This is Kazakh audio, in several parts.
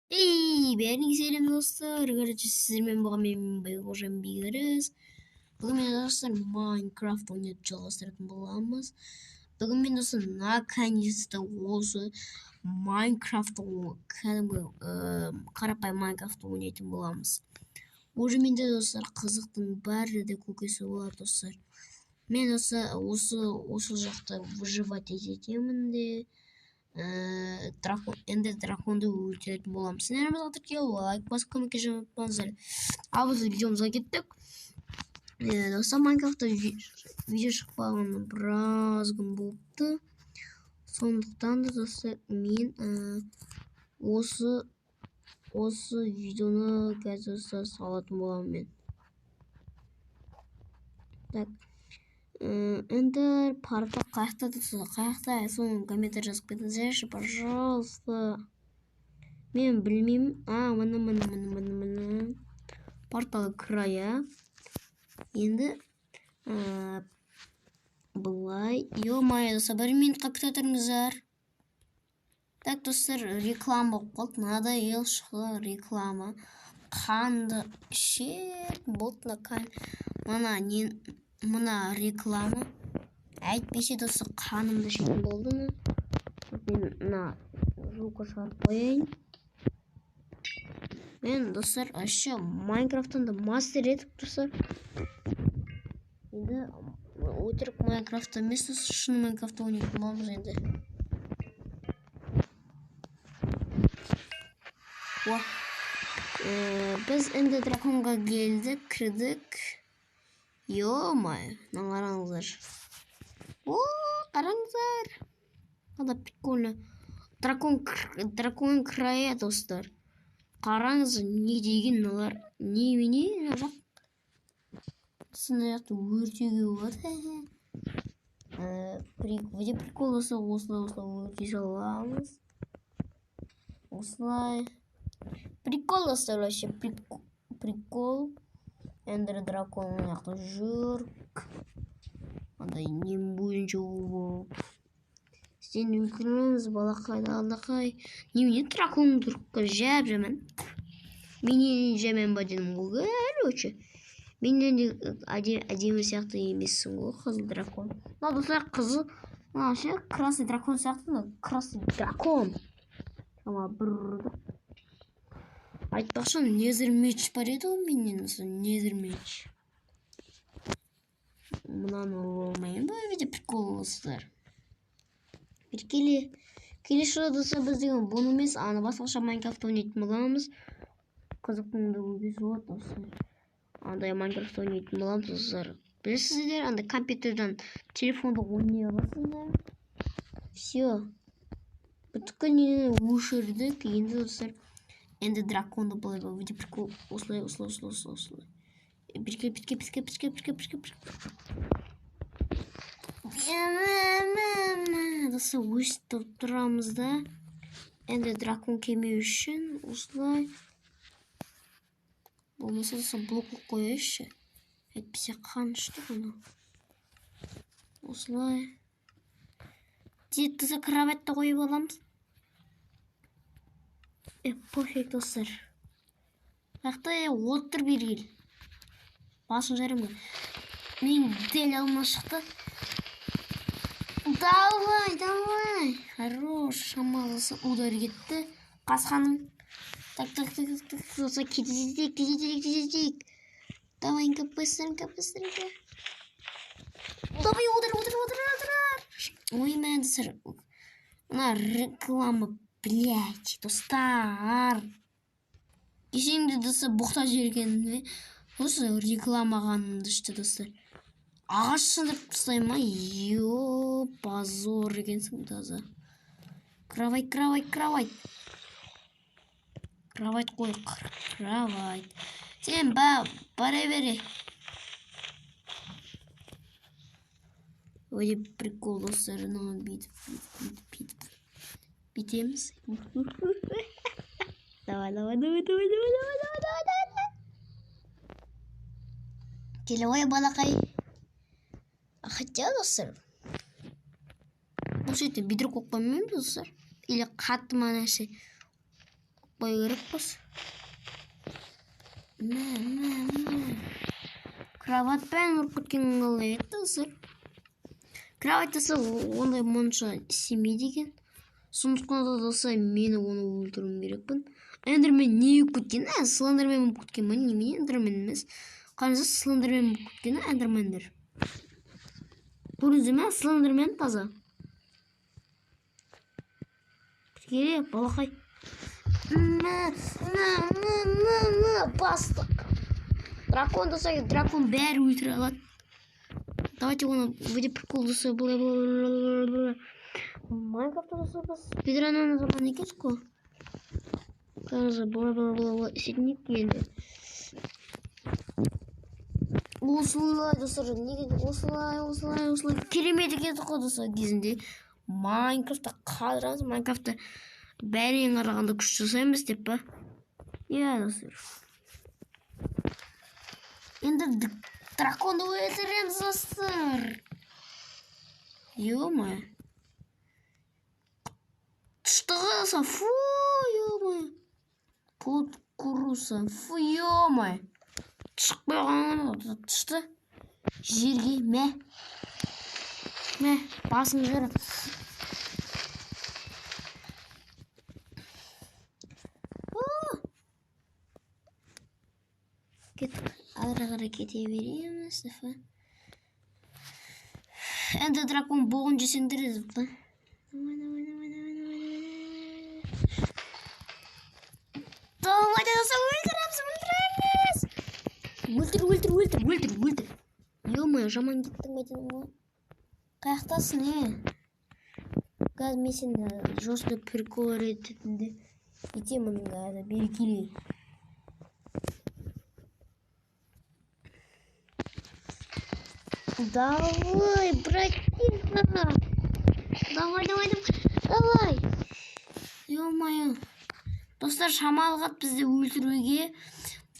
Бәріңе сәлем достар. Короче, сіздермен болған мен Байғожа Бигеріс. Бүгін мен достар Майнкрафт ойнап жалғастыратын боламыз. Бүгін мен достар наконец-то осы Майнкрафт кәдімгі қарапайым Майнкрафт ойнайтын боламыз. Уже менде достар қызықтың бәрі де көкесі бар достар. Мен осы жақта выживать етемін де. Эндер драконды өлтіретін боламыз. Сіздермен тіркелу лайк басып көмекке unutпаңыздар. Ал біз видеомызға кеттік. Достар, Майнкрафтта видео шықпағаны біраз күн болыпты. Сондықтан да достар, мен осы видеоны қазір салатын боламын мен. Так. Эндер парта қаяқта тұрса, қаяқта соны комментарий жазып кетіңіздерші, пожалуйста. Мен білмеймін. Міне. Порталы края. Енді былай. Ё-моё, достар, 1 минутқа күте тұрыңыздар. Так, достар, реклама болып қалды. Мынадай ел шықты реклама. Қанды шет болды мына реклама. Әйтпесе достар, қанымды ішетін болды ма? Мен мына жука шығарып қояйын. Мен достар, ашы Майнкрафттан да мастер етіп достар. Енді өтірік Майнкрафтта емес, шын Майнкрафтта ойнайтын боламыз енді. Біз енді драконға келдік, кірдік. Ё-моё, қараңыздар. Қараңыздар. Қада прикольно. Дракон края, достар. Қараңыз, не деген мыналар. Немене жақ? Сынаяқты өртеуге болады. Прикол достар, осылай өртей саламыз. Осылай. Прикол достар, вообще прикол. Эндер дракон яқты жүрк. Андай нем бойынша болып. Сен үлкініміз балақайды алдақай. Немене дракон тұрыққа жәп жаман. Менен жаман ба дедім ғой, короче. Менен де әдемі сияқты емессің ғой, қызыл дракон. Достар, қызыл. Вообще красный дракон сияқты. Красный дракон. Сама бірді. Айтпақшы, незер меч бар еді ғой менен, незер меч. Мынаны олмайын ба, видео прикол достар. Келесі достар, біз деген бұны емес, аны басқаша Майнкрафт ойнайтын боламыз. Қызықтың да көбесі болады достар. Андай Майнкрафт ойнайтын боламыз достар. Білесіздер, андай компьютерден телефонды ойнай аласыңдар. Все. Бүткіл нені өшірдік. Енді достар, енді драконды былай ба, видео прикол. Осылай. Бірке. Достар, өстіп тұрамыз да. Енді дракон кемеу үшін осылай. Болмаса достар, блок қойышы. Әйтпесе қанышты бұны. Осылай. Достар, кроватьта қойып аламыз. Пофиг достар. Қақта отыр бергел. Басын жарымға. Мен дәл алма шықты. Давай. Хорош, шамалысы удар кетті. Қасқаным. Так. Достар, кететек. Давай-ка, быстренько. Давай, удар. Ой, мен достар. Мына реклама. Блять, достар. Кешеңді достар бұқта жерген. Осы рекламағанымды ішті достар. Ағаш сындырып тастай ма? Позор екенсің таза. Кровать. Кровать қой. Кровать. Сен бара бере. Ой, прикол достар. Битеміз. Давай. Келуай балақай. Хотя достар. Бұл сөйтті бедір қоқпамын достар. Или қатты ма нәрсе. қоймай керекпіз. Кроватпен ұрып кеткен қалай еді достар. Кроваттасы ондай мұнша істемейді екен. Сондықтан да достар мені оны өлтіруім керекпін. Эндермен не болып кеткен? Слендермен болып кеткен ме? Немене эндермен емес. Қараңыздар, слендермен болып кеткен эндермендер. Көрдіңіздер ме? Слендермен таза. Келе, балақай. Бастық. Дракон достар, дракон бәрі өлтіре алады. Давайте оны выйдет прикол достар. Майнкрафтта достар біз спидраннан zaman екенбіз қой. Қараңыздар, бла істейтін енді. Осылай достар, неге осылай керемет екен ғой достар кезінде. Майнкрафтта қалдырамыз, Майнкрафтта бәрінен қарағанда күш жасаймыз деп па? Иә достар. Енді драконды өлтіреміз достар. Ё-моё. Что за фу, ё-моё. Под курусом, фу, ё-моё. Шықпай қалған түсті. Жерге мә басын жер. Ары қарай кете береміз. Енді дракон боғын жесеңдер еді. Давайте өлтіреміз. Ё-моё, жаман кеттің бәйтін ғой. Қаяқтасың, Газ мен сен жосты прикол ретінде етемін ғада, бері келей. Давай, братиха. Давай. Ё-моё. Достар, шамалғат бізді өлтіруге.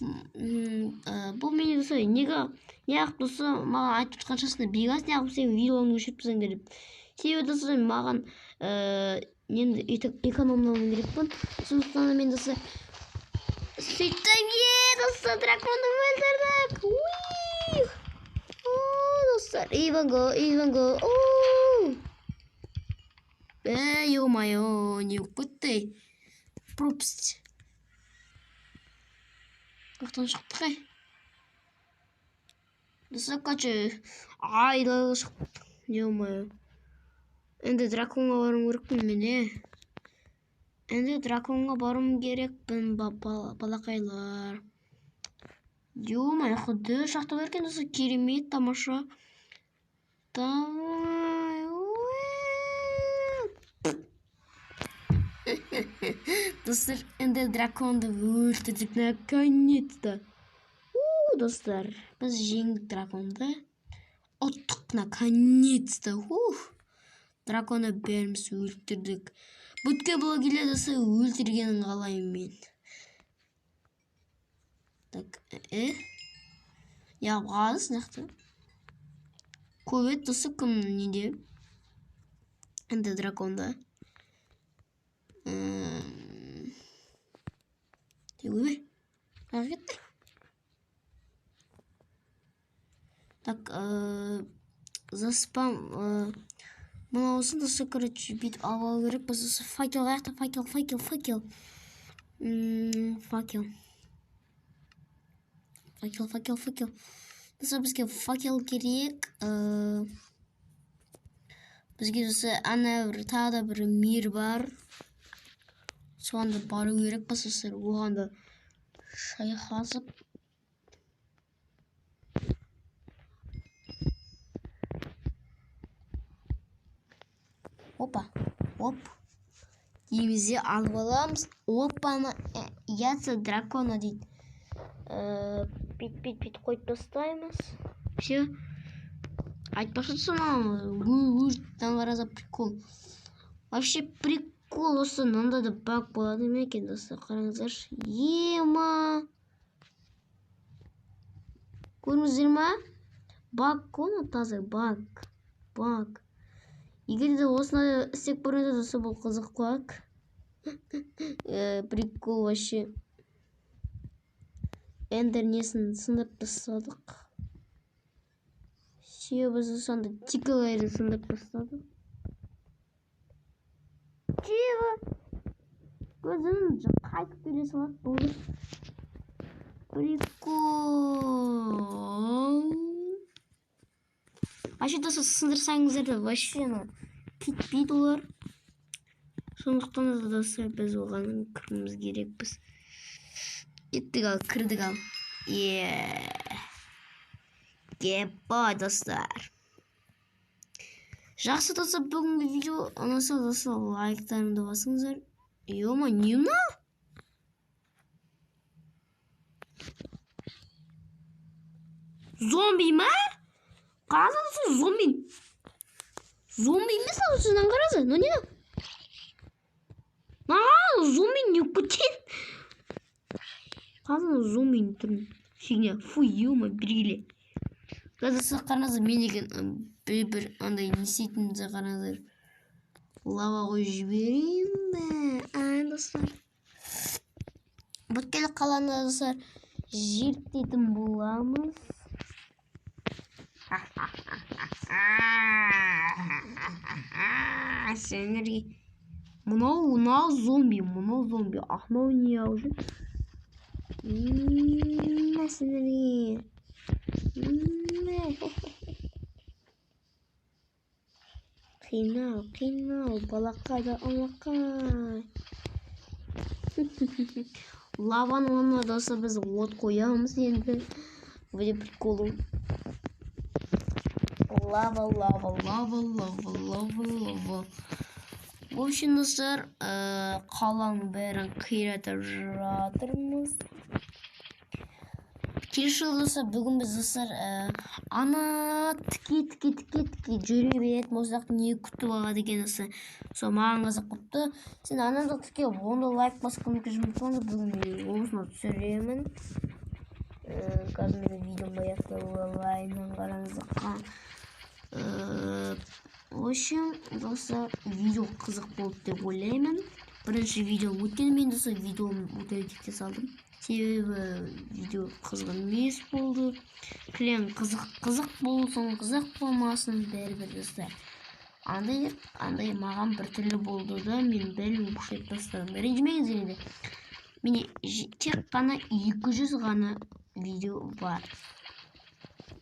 Бұл мені достар, неғып достар, маған айтып қаншасында бейгас неғып сен видеоны өшіріп біздіңдер деп. Себебі достар, маған экономнауым керекпін. Сондықтан мен достар сөйтіп достар, драконды өлтірдік. Достар, even go. Ё-моё, не өкпетті. Пропасть. Қақтан шықты қай? Достар, қачы айда шықты. Ё-моё. Енді драконға барым керекпін мен, Енді драконға барым керекпін, балақайлар. Ё-моё, құды шақты беркен достар, керемет, тамаша. Давай. Достар, енді драконды өлтірдік наконец-то. Достар, біз жеңдік драконды. Ұттық наконец-то. Драконы бәріміз өлтірдік. Бүтке блогерлер достар өлтіргенін қалаймын мен. Так, Я ғаз нақты. Көбет достар кімнің неде? Енді драконда. Тегуі? Қағетті? Так, заспам. Мынаусын достар, короче, бүйтіп алу керек. Біз достар факел қаяқта, факел. Факел. Достар, бізге факел керек. Бізге достар ана бір тағы да бір мир бар. Соғанда бару керек достар. Оғанда шай қазып. Опа. Емізде алып аламыз. Опаны яца дракона дейді. Бит қойып бастаймыз. Все. Айтпашы тұсынамыз. Таңғараза прикол. Вообще прикол осы мынандай да баг болады ма екен достар. Қараңыздар. Ема. Көрдіңіздер ма? Баг қой, таза баг. Егер де осыны істеп көріңіздер достар, бұл қызық баг. Прикол вообще. Эндер несін сындырып тастадық. Біз сонда тикалайды сындырып тастадық. Көзін қайтып келе салады болды. Прикол. Вообще достар сындырсаңыздар да вообще кетпейді олар. Сондықтан да достар біз оған кіруіміз керекпіз. Кеттік ал, кірдік ал. Кеппа достар. Жақсы достар, бүгінгі видео ұнаса достар лайктарыңды басыңыздар. Ема, не мына? Зомби ма? Қарасың достар, зомби. Зомби емес ал, сынан қарасың, но не? Зомби не көтен? Қазір зомбидің түрін фигня. Фу, ема, біргеле. Достар, қараңыздар, мен деген бір андай не істейтінімді қараңыздар. Лава қойып жіберейін бе? Достар. Бүткелі қаланы достар зерттейтін боламыз. Сендерге мынау зомби, мынау не уже? Сендерге қинау, балақай да алақай. Лаваның онына достар біз от қоямыз енді. Бұл приколу. Лава. В общем, достар, қаланың бәрін қиратып жатырмыз. Келесі жолы достар, бүгін біз достар ана тіке жүре беретін болсақ не күтіп алады екен достар. Сол маған қызық қыпты. Сен анада тіке онда лайк басқанды жұмыстаңыз, бүгін мен осыны түсіремін. Қазір менің видеом аяқталайынан қараңызға. В общем, достар, видео қызық болды деп ойлаймын. Бірінші видео өткен, мен достар видеоны өтелдікте салдым. Себебі видео қызық емес болды. Клен қызық болсын, қызық болмасын, бәрібір достар. Андай маған бір түрлі болды да, мен бәл өкшілеп тастадым. Ренжімеңіз енді. Міне тек қана 200 ғана видео бар.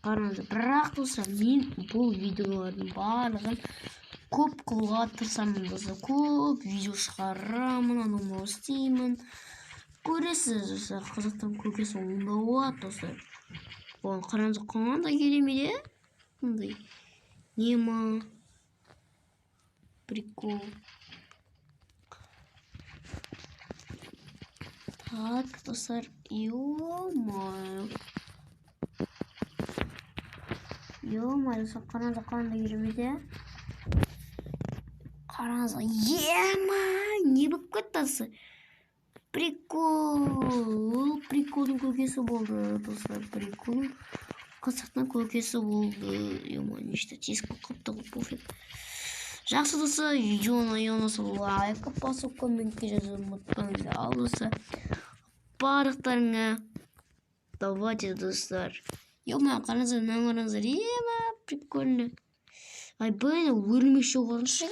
Қараңыздар, бірақ достар, мен бұл видеолардың барлығын көп қылуға тырысамын достар. Көп видео шығарамын, анау істеймін. Көресіз достар, қазақтан көкесі онда болады достар. Оған қараңыздар, қандай керемет, қандай нема прикол. Так, достар, ё-моё. Достар, қараңыздар, қандай керемет. Қараңыздар, не болып кетті достар. Приколдың көкесі болды, достар, прикол. Қазақтан көкесі болды. Ема, нешті тесік қыпты пофиг. Жақсы достар, видеоны ұнаса лайк басып, комментке жазып ұмытпаңыздар. Ал достар, барлықтарыңа давайте достар. Ема, қараңыздар, мынаны қараңыздар. Ема, прикольно. Ай, бәрі өлмекші орыншы.